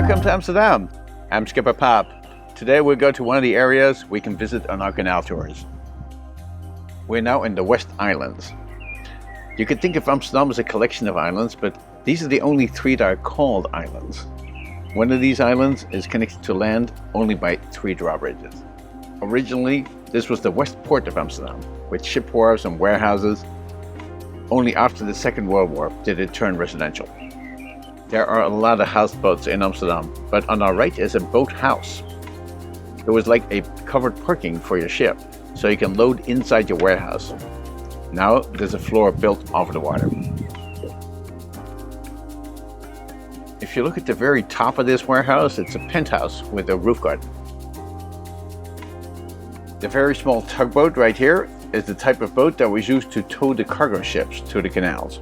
Welcome to Amsterdam. I'm Skipper Paap. Today we'll go to one of the areas we can visit on our canal tours. We're now in the West Islands. You could think of Amsterdam as a collection of islands, but these are the only three that are called islands. One of these islands is connected to land only by 3 drawbridges. Originally, this was the west port of Amsterdam, with ship wharves and warehouses. Only after the Second World War did it turn residential. There are a lot of houseboats in Amsterdam, but on our right is a boathouse. It was like a covered parking for your ship, so you can load inside your warehouse. Now there's a floor built over the water. If you look at the very top of this warehouse, it's a penthouse with a roof garden. The very small tugboat right here is the type of boat that was used to tow the cargo ships to the canals.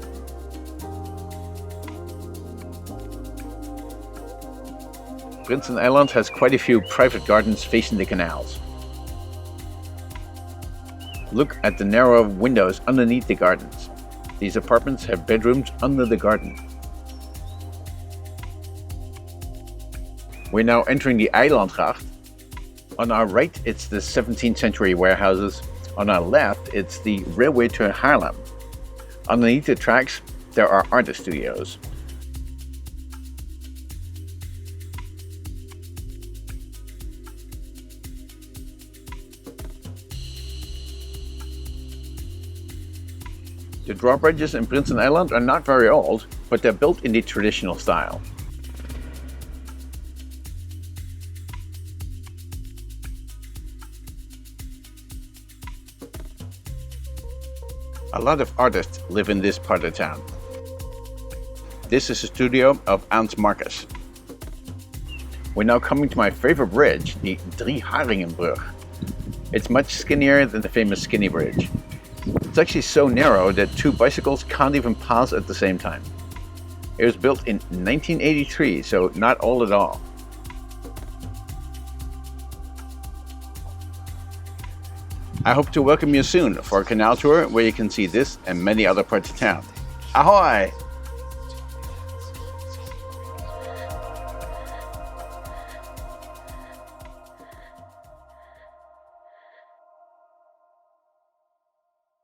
Prinsen Eiland has quite a few private gardens facing the canals. Look at the narrow windows underneath the gardens. These apartments have bedrooms under the garden. We're now entering the Eilandgracht. On our right, it's the 17th century warehouses. On our left, it's the railway to Haarlem. Underneath the tracks, there are artist studios. The drawbridges in Prinsen Eiland are not very old, but they're built in the traditional style. A lot of artists live in this part of town. This is the studio of Ans Marcus. We're now coming to my favorite bridge, the Drie Haringenbrug. It's much skinnier than the famous Skinny Bridge. It's actually so narrow that 2 bicycles can't even pass at the same time. It was built in 1983, so not old at all. I hope to welcome you soon for a canal tour where you can see this and many other parts of town. Ahoy!